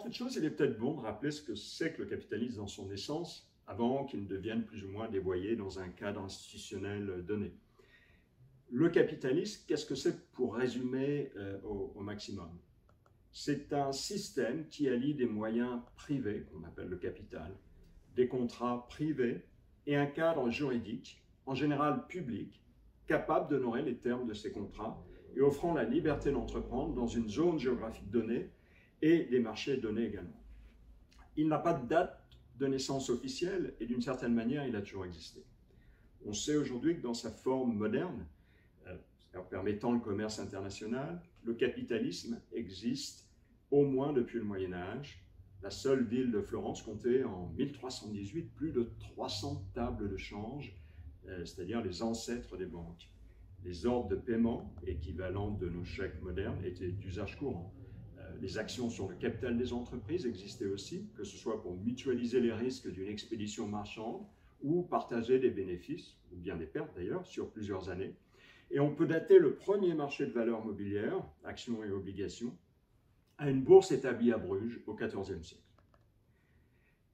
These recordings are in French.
toute chose, il est peut-être bon de rappeler ce que c'est que le capitalisme dans son essence, avant qu'il ne devienne plus ou moins dévoyé dans un cadre institutionnel donné. Le capitalisme, qu'est-ce que c'est pour résumer au maximum? C'est un système qui allie des moyens privés, qu'on appelle le capital, des contrats privés et un cadre juridique, en général public, capable d'honorer les termes de ces contrats et offrant la liberté d'entreprendre dans une zone géographique donnée et des marchés donnés également. Il n'a pas de date de naissance officielle et d'une certaine manière, il a toujours existé. On sait aujourd'hui que dans sa forme moderne, permettant le commerce international, le capitalisme existe au moins depuis le Moyen-Âge. La seule ville de Florence comptait en 1318 plus de 300 tables de change, c'est-à-dire les ancêtres des banques. Les ordres de paiement, équivalents de nos chèques modernes, étaient d'usage courant. Les actions sur le capital des entreprises existaient aussi, que ce soit pour mutualiser les risques d'une expédition marchande ou partager des bénéfices, ou bien des pertes d'ailleurs, sur plusieurs années. Et on peut dater le premier marché de valeurs mobilières, actions et obligations, à une bourse établie à Bruges au XIVe siècle.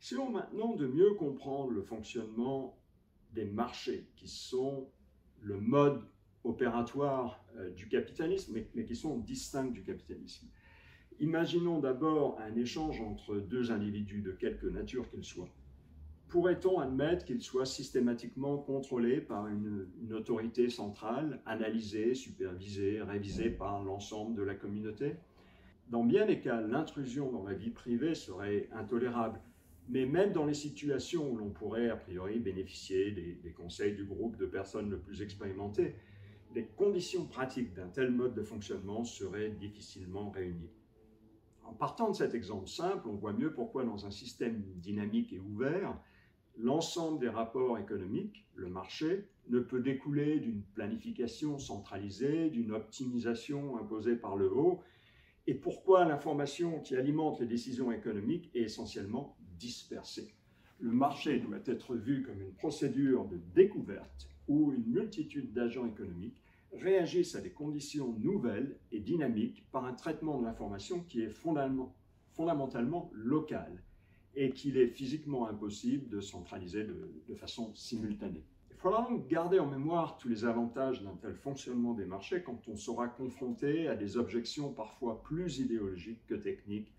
Essayons maintenant de mieux comprendre le fonctionnement des marchés, qui sont le mode opératoire du capitalisme, mais qui sont distincts du capitalisme. Imaginons d'abord un échange entre deux individus de quelque nature qu'ils soient. Pourrait-on admettre qu'ils soient systématiquement contrôlés par une autorité centrale, analysés, supervisés, révisés par l'ensemble de la communauté? Dans bien des cas, l'intrusion dans la vie privée serait intolérable, mais même dans les situations où l'on pourrait a priori bénéficier des conseils du groupe de personnes le plus expérimentées, les conditions pratiques d'un tel mode de fonctionnement seraient difficilement réunies. En partant de cet exemple simple, on voit mieux pourquoi dans un système dynamique et ouvert, l'ensemble des rapports économiques, le marché, ne peut découler d'une planification centralisée, d'une optimisation imposée par le haut, et pourquoi l'information qui alimente les décisions économiques est essentiellement dispersée. Le marché doit être vu comme une procédure de découverte où une multitude d'agents économiques réagissent à des conditions nouvelles et dynamiques par un traitement de l'information qui est fondamentalement local et qu'il est physiquement impossible de centraliser de façon simultanée. Il faudra donc garder en mémoire tous les avantages d'un tel fonctionnement des marchés quand on sera confronté à des objections parfois plus idéologiques que techniques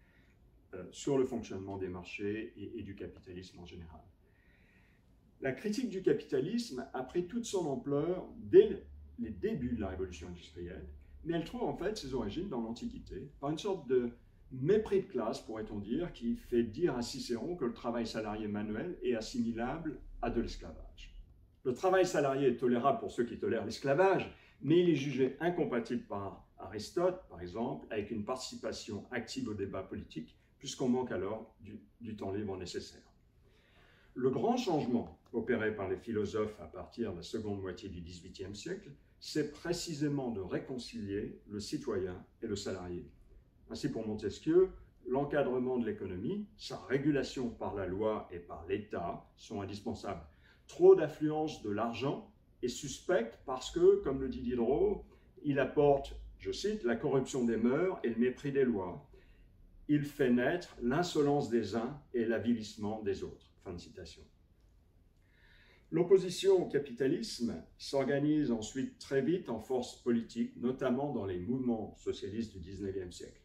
sur le fonctionnement des marchés et du capitalisme en général. La critique du capitalisme a pris toute son ampleur dès les débuts de la révolution industrielle, mais elle trouve en fait ses origines dans l'Antiquité, par une sorte de mépris de classe, pourrait-on dire, qui fait dire à Cicéron que le travail salarié manuel est assimilable à de l'esclavage. Le travail salarié est tolérable pour ceux qui tolèrent l'esclavage, mais il est jugé incompatible par Aristote, par exemple, avec une participation active au débat politique, puisqu'on manque alors du temps libre nécessaire. Le grand changement opéré par les philosophes à partir de la seconde moitié du XVIIIe siècle, c'est précisément de réconcilier le citoyen et le salarié. Ainsi, pour Montesquieu, l'encadrement de l'économie, sa régulation par la loi et par l'État sont indispensables. Trop d'affluence de l'argent est suspecte parce que, comme le dit Diderot, il apporte, je cite, la corruption des mœurs et le mépris des lois. Il fait naître l'insolence des uns et l'avilissement des autres. Fin de citation. L'opposition au capitalisme s'organise ensuite très vite en force politique, notamment dans les mouvements socialistes du XIXe siècle.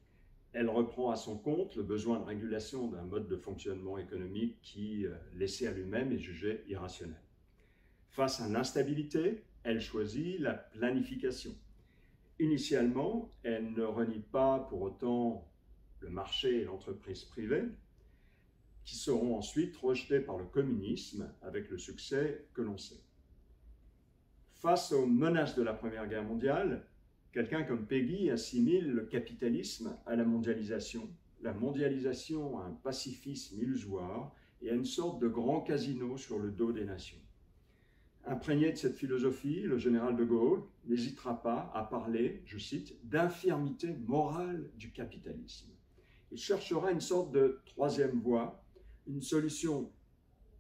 Elle reprend à son compte le besoin de régulation d'un mode de fonctionnement économique qui, laissé à lui-même, est jugé irrationnel. Face à l'instabilité, elle choisit la planification. Initialement, elle ne renie pas pour autant le marché et l'entreprise privée, qui seront ensuite rejetés par le communisme avec le succès que l'on sait. Face aux menaces de la Première Guerre mondiale, quelqu'un comme Péguy assimile le capitalisme à la mondialisation à un pacifisme illusoire et à une sorte de grand casino sur le dos des nations. Imprégné de cette philosophie, le général de Gaulle n'hésitera pas à parler, je cite, d'infirmité morale du capitalisme. Il cherchera une sorte de troisième voie, une solution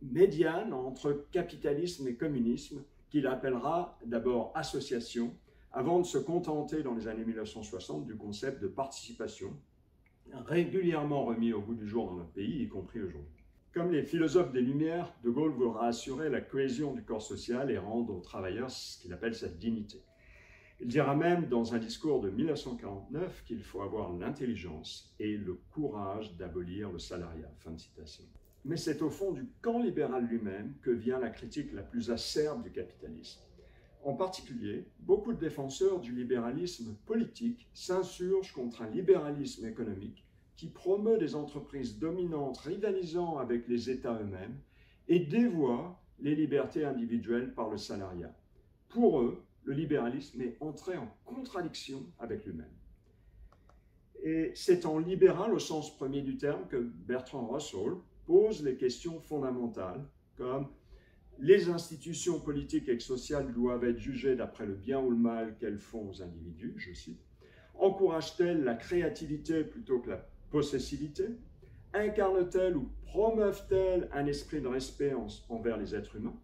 médiane entre capitalisme et communisme qu'il appellera d'abord association, avant de se contenter dans les années 1960 du concept de participation, régulièrement remis au goût du jour dans notre pays, y compris aujourd'hui. Comme les philosophes des Lumières, De Gaulle voudra assurer la cohésion du corps social et rendre aux travailleurs ce qu'il appelle sa dignité. Il dira même dans un discours de 1949 qu'il faut avoir l'intelligence et le courage d'abolir le salariat. Fin de citation. Mais c'est au fond du camp libéral lui-même que vient la critique la plus acerbe du capitalisme. En particulier, beaucoup de défenseurs du libéralisme politique s'insurgent contre un libéralisme économique qui promeut des entreprises dominantes rivalisant avec les États eux-mêmes et dévoie les libertés individuelles par le salariat. Pour eux, le libéralisme est entré en contradiction avec lui-même. Et c'est en libéral au sens premier du terme que Bertrand Russell pose les questions fondamentales comme les institutions politiques et sociales doivent être jugées d'après le bien ou le mal qu'elles font aux individus, je cite. Encouragent-elles la créativité plutôt que la possessivité? Incarnent-elles ou promeuvent-elles un esprit de respect envers les êtres humains?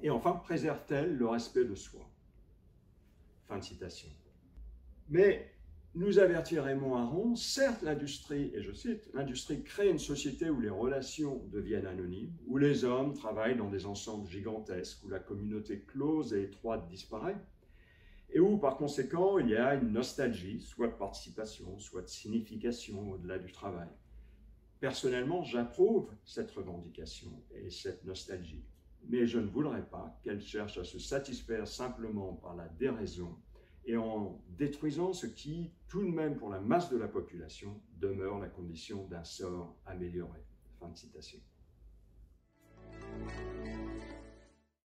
Et enfin, préservent-elles le respect de soi? Fin de citation. Mais nous avertit Raymond Aron, certes l'industrie, et je cite, l'industrie crée une société où les relations deviennent anonymes, où les hommes travaillent dans des ensembles gigantesques, où la communauté close et étroite disparaît, et où par conséquent il y a une nostalgie, soit de participation, soit de signification au-delà du travail. Personnellement, j'approuve cette revendication et cette nostalgie, mais je ne voudrais pas qu'elle cherche à se satisfaire simplement par la déraison et en détruisant ce qui, tout de même pour la masse de la population, demeure la condition d'un sort amélioré. Fin de citation.